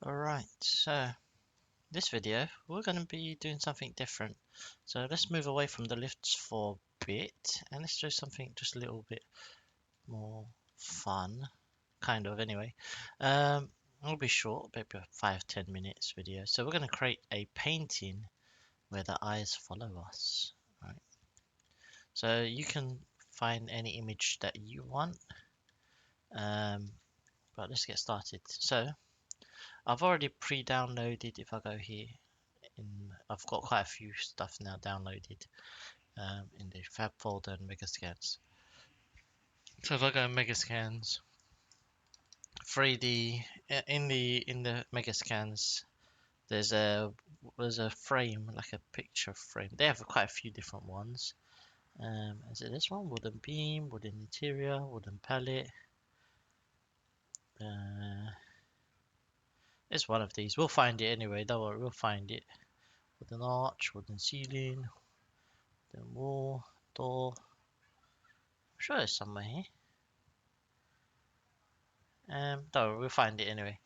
Alright, so this video we're going to be doing something different. So let's move away from the lifts for a bit and let's do something just a little bit more fun, kind of anyway. It'll be short, maybe a 5-10 minutes video. So we're going to create a painting where the eyes follow us. Right. So you can find any image that you want, but let's get started. So I've already pre-downloaded. If I go here, I've got quite a few stuff now downloaded in the Fab folder and Megascans. So if I go Megascans, 3D in the Megascans, there's a frame, like a picture frame. They have quite a few different ones. Is it this one? Wooden beam, wooden interior, wooden palette. It's one of these. We'll find it anyway. Don't worry, we'll find it. Wooden arch, wooden ceiling, wooden wall, door. I'm sure it's somewhere here. Don't worry, we'll find it anyway.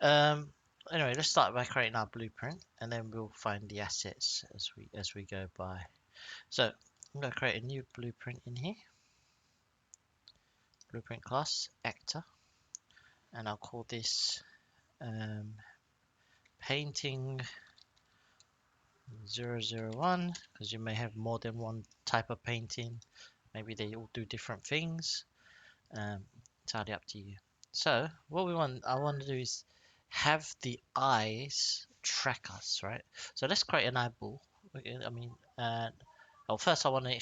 Anyway, let's start by creating our blueprint, and then we'll find the assets as we go by. So I'm going to create a new blueprint in here. Blueprint class actor, and I'll call this painting 001 because you may have more than one type of painting. Maybe they all do different things. Entirely up to you. So what I want to do is have the eyes track us, right? So let's create an eyeball. Well, first I want to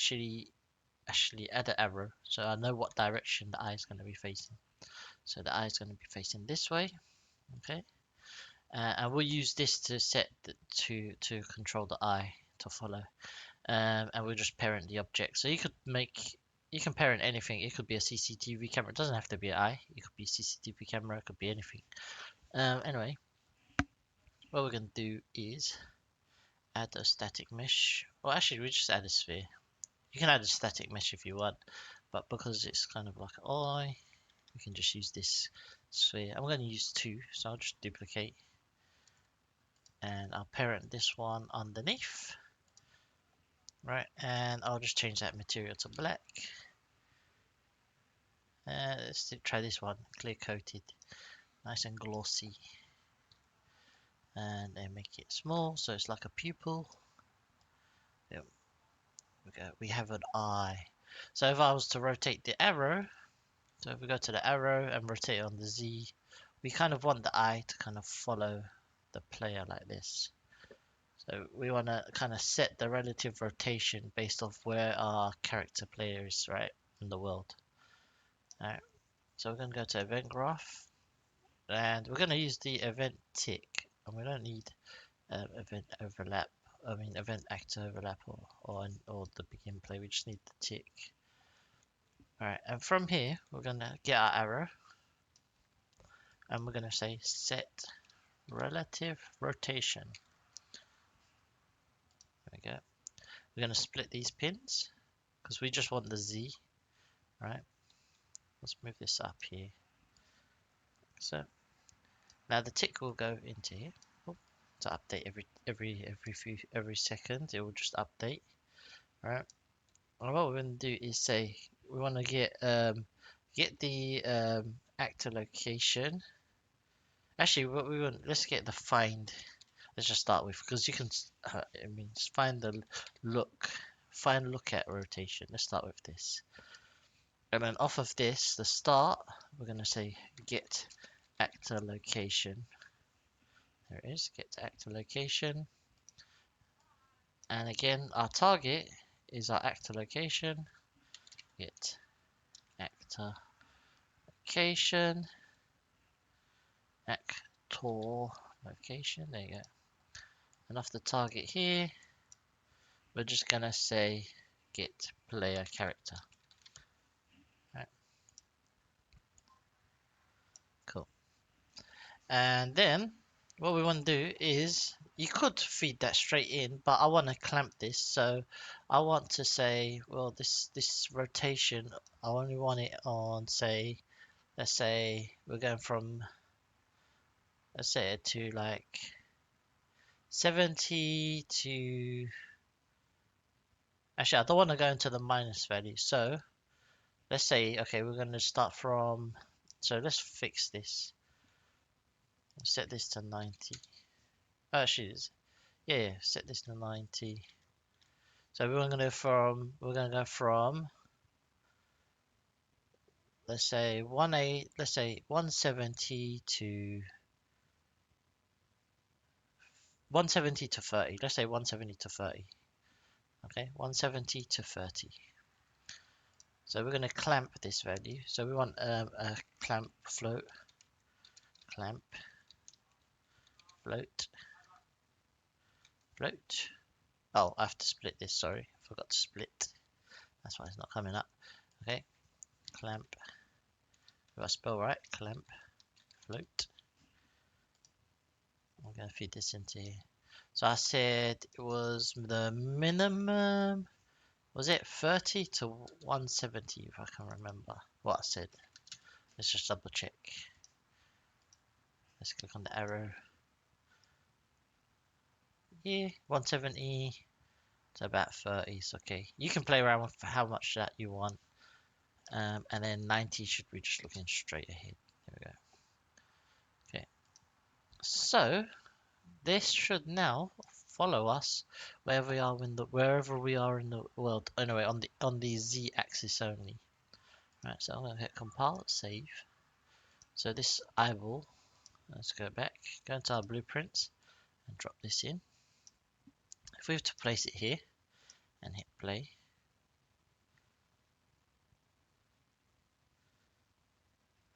actually add an arrow so I know what direction the eye is going to be facing. So the eye is going to be facing this way, okay? And we'll use this to to control the eye to follow. And we'll just parent the object. So you can parent anything. It could be a CCTV camera. It doesn't have to be an eye. It could be a CCTV camera. It could be anything. Anyway, what we're going to do is add a static mesh. Well, actually, we just add a sphere. You can add a static mesh if you want, but because it's kind of like an eye, we can just use this sphere. I'm going to use two, so I'll just duplicate. And I'll parent this one underneath. Right, and I'll just change that material to black. Let's try this one, clear coated, nice and glossy. And then make it small, so it's like a pupil. There we go. We have an eye. So if I was to rotate the arrow, so if we go to the arrow and rotate on the Z, we kind of want the eye to kind of follow the player like this. So we want to kind of set the relative rotation based off where our character player is, right, in the world. Alright, so we're going to go to event graph, and we're going to use the event tick, and we don't need event overlap. Event actor overlap or the begin play. We just need the tick. Alright, and from here we're going to get our arrow, and we're going to say set relative rotation. There we go. We're going to split these pins because we just want the Z, right? Let's move this up here. So now the tick will go into here to update every second. It will just update, right? And what we're going to do is say we want to get the actor location. Actually, what we want, let's get the find. Let's just start with, because you can find the look at rotation. Let's start with this, and then off of this, the start, we're going to say get actor location. There it is, get actor location. And again, our target is our actor location. Get actor location. Actor location. There you go. And off the target here, we're just gonna say get player character. Right. Cool. And then what we want to do is, you could feed that straight in, but I want to clamp this, so I want to say, well, this rotation, I only want it on, say, let's say we're going from let's set it to like 70 to, actually I don't want to go into the minus value, so let's say, okay, we're going to start from, so let's fix this. Set this to 90. Oh, actually, yeah, set this to 90. So we're going to go from, let's say 170 to 30. Let's say 170 to 30. Okay, 170 to 30. So we're going to clamp this value. So we want a clamp float, clamp float, float. Oh, I have to split this. Sorry, I forgot to split. That's why it's not coming up. Okay, clamp. Do I spell right? Clamp float. I'm going to feed this into here. So I said it was the minimum. Was it 30 to 170 if I can remember what I said? Let's just double check. Let's click on the arrow. Yeah, 170 to about 30 is okay. You can play around with how much that you want. And then 90 should be just looking straight ahead. There we go. Okay. So this should now follow us wherever we are in the world. Anyway, on the z-axis only. Right, so I'm gonna hit compile, save. So this eyeball, let's go back, go into our blueprints and drop this in. If we have to place it here and hit play,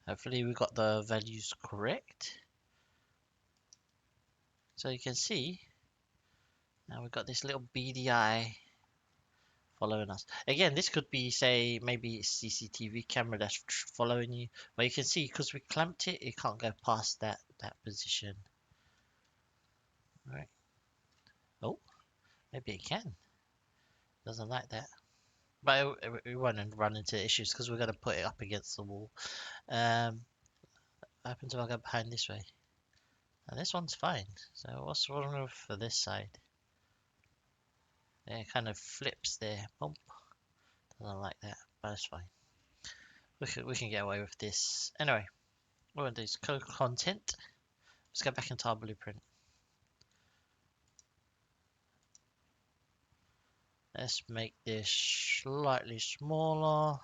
hopefully we got the values correct. So you can see now we've got this little beady eye following us. Again, this could be, say, maybe CCTV camera that's following you. But you can see, because we clamped it, it can't go past that position. Right. Oh, maybe it can. Doesn't like that. But we won't run into issues because we're going to put it up against the wall. What happens if I go behind this way? Now, this one's fine. So what's wrong for this side? Yeah, it kind of flips there. Bump. Doesn't like that, but it's fine. We can get away with this. Anyway, what we're going to do is code content. Let's go back into our blueprint. Let's make this slightly smaller.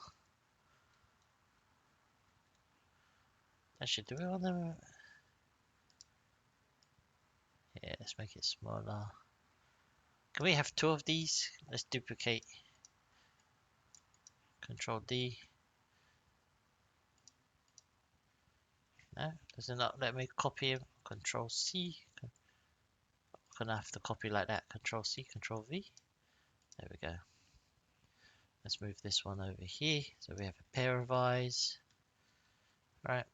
Actually, do we want them? Yeah, let's make it smaller. Can we have two of these? Let's duplicate. Control D. No, does it not let me copy him? Control C. I'm gonna have to copy like that. Control C, Control V. There we go. Let's move this one over here. So we have a pair of eyes. Right.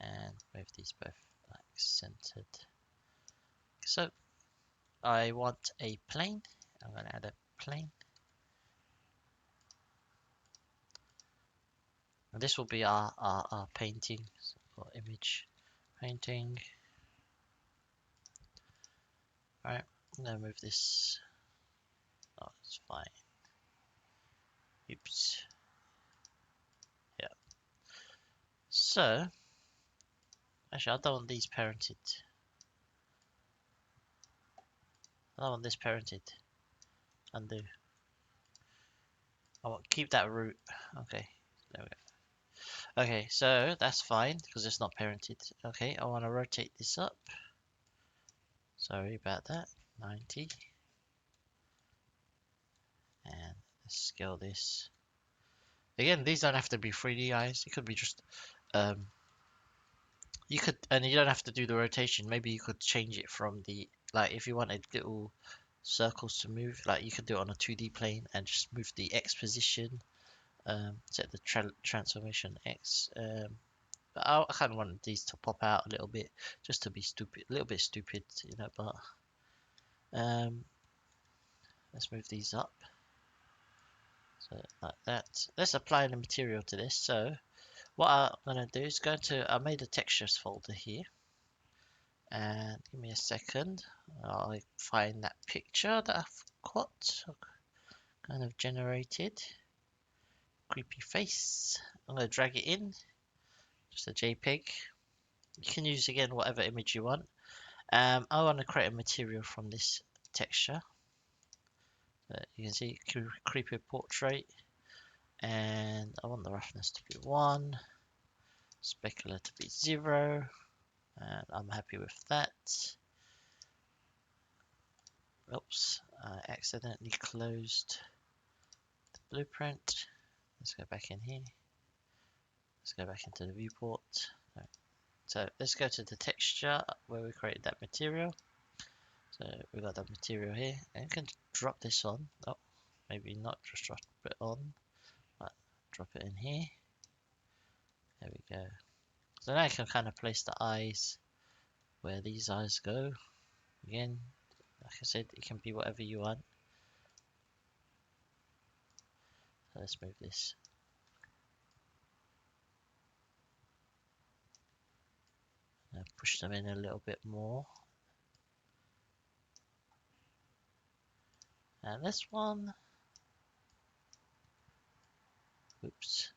And move these both like centered. So I want a plane. I'm going to add a plane. And this will be our painting or image painting. Right. I'm going to move this. Oh, it's fine. Oops. Yeah. So, actually, I don't want these parented. I don't want this parented. Undo. I want keep that root. Okay. There we go. Okay, so that's fine because it's not parented. Okay, I want to rotate this up. Sorry about that. 90. And let's scale this. Again, these don't have to be 3D eyes. It could be just you could, and you don't have to do the rotation. Maybe you could change it from the, like, if you wanted little circles to move, like you could do it on a 2D plane and just move the X position. Set the transformation X. But I kind of wanted these to pop out a little bit, just to be stupid, a little bit stupid, you know. But let's move these up. So like that. Let's apply the material to this. So what I'm gonna do is I made a textures folder here. And give me a second. I'll find that picture that I've got, kind of generated. Creepy face. I'm going to drag it in. Just a JPEG. You can use again whatever image you want. I want to create a material from this texture. You can see creepy portrait, and I want the roughness to be 1, specular to be 0, and I'm happy with that. Oops, I accidentally closed the blueprint. Let's go back in here. Let's go back into the viewport. So let's go to the texture where we created that material. So we got that material here, and you can drop this on. Oh, maybe not just drop it on, but drop it in here. There we go. So now I can kind of place the eyes where these eyes go. Again, like I said, it can be whatever you want. So let's move this. Push them in a little bit more. And this one. Oops.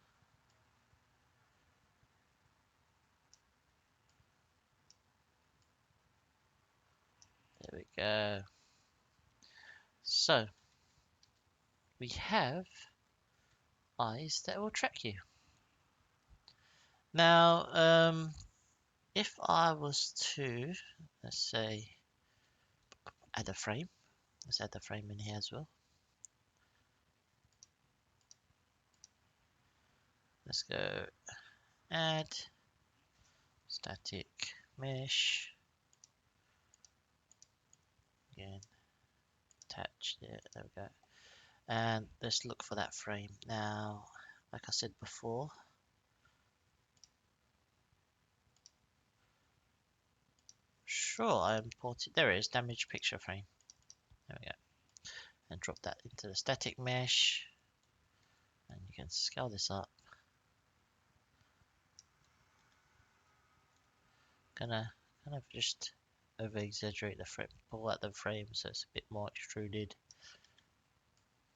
There we go. So we have eyes that will track you. Now, if I was to, let's say, add a frame. Let's add the frame in here as well. Let's go add static mesh. Again, attach it. There we go. And let's look for that frame. Now, like I said before, sure, I imported. There it is, damaged picture frame. There we go. And drop that into the static mesh. And you can scale this up. Gonna kind of just over exaggerate the frame, pull out the frame so it's a bit more extruded.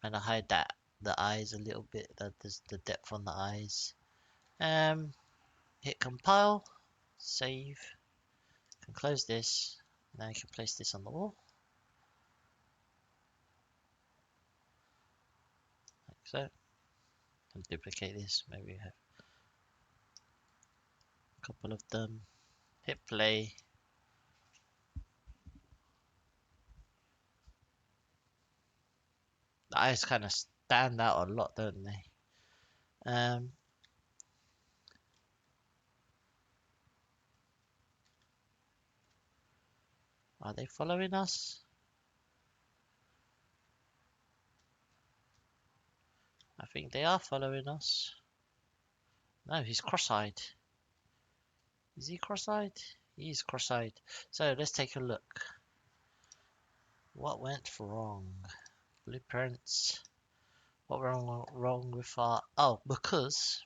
And I hide that the eyes a little bit, that there's the depth on the eyes. Hit compile, save, can close this. Now you can place this on the wall. Like so. And duplicate this, maybe have a couple of them. Hit play. The eyes kind of stand out a lot, don't they? Are they following us? I think they are following us. No, he's cross-eyed. Is he cross-eyed? He is cross-eyed. So let's take a look. What went wrong? Blueprints. What went wrong with our... Oh, because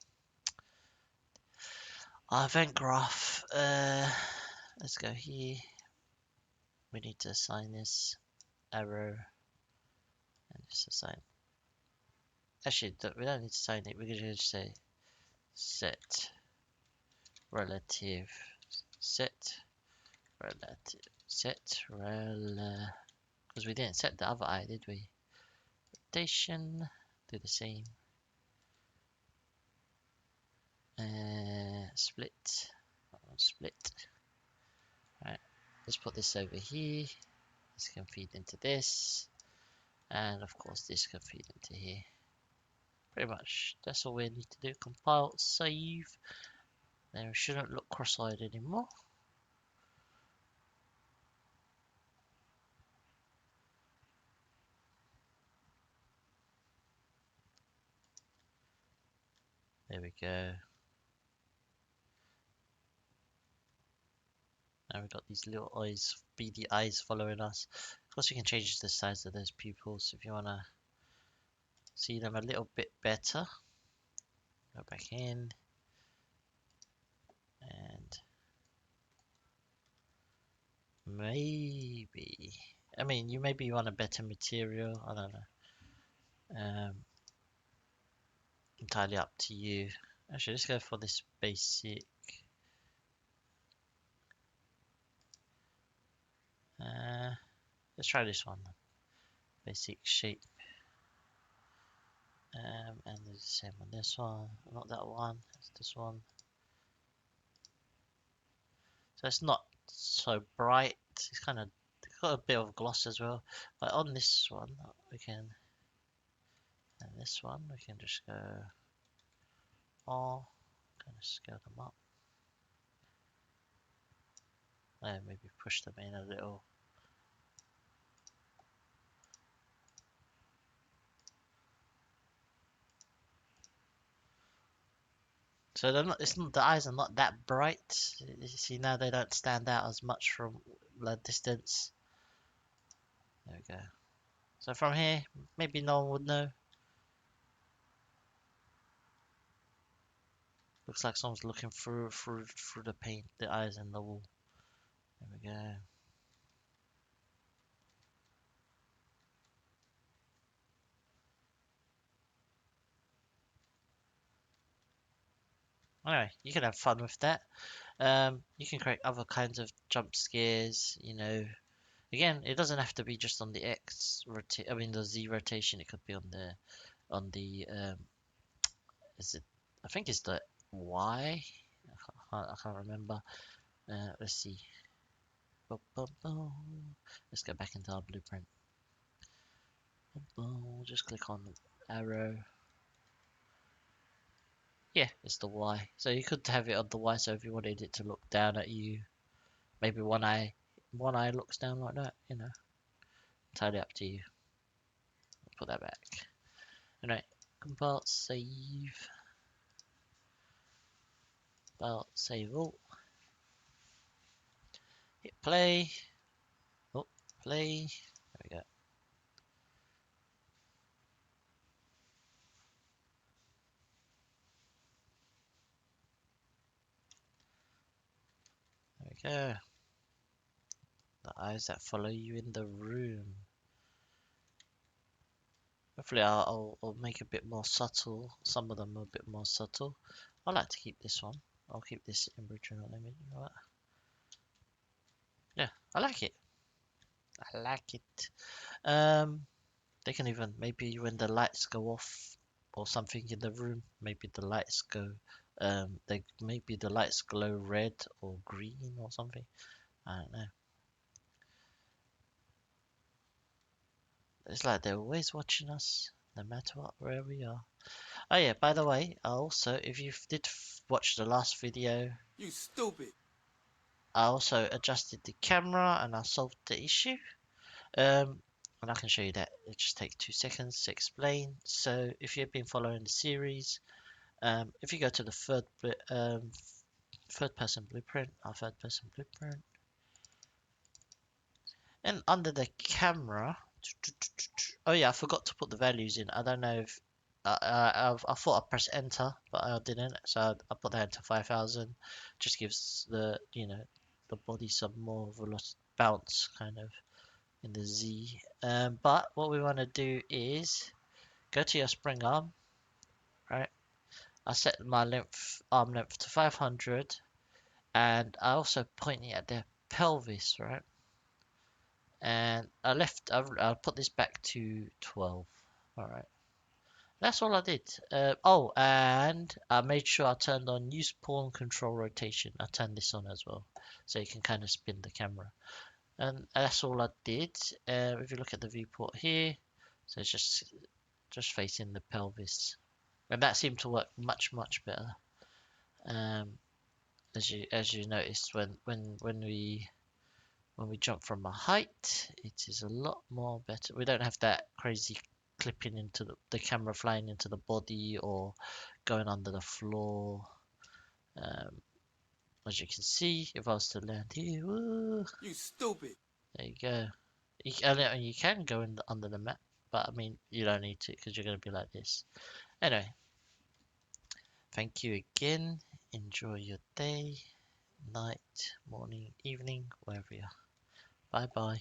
our event graph. Let's go here. We need to assign this arrow and just assign. Actually, we don't need to assign it. We're going to just say set relative because we didn't set the other eye, did we? Rotation, do the same. Split. Right, let's put this over here. This can feed into this, and of course this can feed into here. Pretty much that's all we need to do. Compile, save. Then we shouldn't look cross-eyed anymore. There we go. Now we've got these little eyes, beady eyes following us. Of course, you can change the size of those pupils if you want to see them a little bit better. Go back in and maybe. I mean, you maybe want a better material. I don't know. Entirely up to you. Actually, let's go for this basic. Let's try this one. Basic shape. And the same on this one. Not that one. It's this one. So it's not so bright. It's kind of got a bit of gloss as well. But on this one, we can. And this one, we can just go. Oh, kind of scale them up. And maybe push them in a little. So they're not, it's not, the eyes are not that bright. You see now they don't stand out as much from the distance. There we go. So from here, maybe no one would know. Looks like someone's looking through the paint, the eyes in the wall. There we go. Anyway, you can have fun with that. You can create other kinds of jump scares. You know, again, it doesn't have to be just on the X rotate. I mean, the Z rotation. It could be on the is it? I think it's the Y. I can't remember. Let's see. Let's go back into our blueprint. Just click on the arrow. Yeah, it's the Y. So you could have it on the Y. So if you wanted it to look down at you, maybe one eye looks down like that. You know, entirely up to you. Put that back. Alright, compile, save, compile, save all. Hit play. Oh, play. There we go. There we go. The eyes that follow you in the room. Hopefully I'll make a bit more subtle. Some of them are a bit more subtle. I like to keep this one. I'll keep this original image. Right? Yeah, I like it. I like it. They can even maybe when the lights go off or something in the room, maybe the lights go. Maybe the lights glow red or green or something. I don't know. It's like they're always watching us, no matter what, where we are. Oh yeah, by the way, also, if you did watch the last video, you stupid. I also adjusted the camera and I solved the issue. And I can show you that. It just takes 2 seconds to explain. So if you've been following the series, if you go to the third person blueprint, our third person blueprint, and under the camera, oh yeah, I forgot to put the values in. I don't know if I thought I pressed enter, but I didn't. So I put that into 5,000. Just gives the the body some more velocity bounce kind of in the Z. But what we want to do is go to your spring arm, right? I set my arm length to 500, and I also point it at the pelvis, right? And I'll put this back to 12. All right. That's all I did. Oh, and I made sure I turned on use pawn control rotation. I turned this on as well, so you can kind of spin the camera. And that's all I did. If you look at the viewport here, so it's just facing the pelvis, and that seemed to work much better. Um, as you noticed when we jump from a height, it is a lot more better. We don't have that crazy clipping into the camera flying into the body or going under the floor. Um, as you can see, if I was to land here, woo, You stupid. there you go. You can go under the map, but I mean, you don't need to because you're going to be like this. Anyway, thank you again. Enjoy your day, night, morning, evening, wherever you are. Bye bye.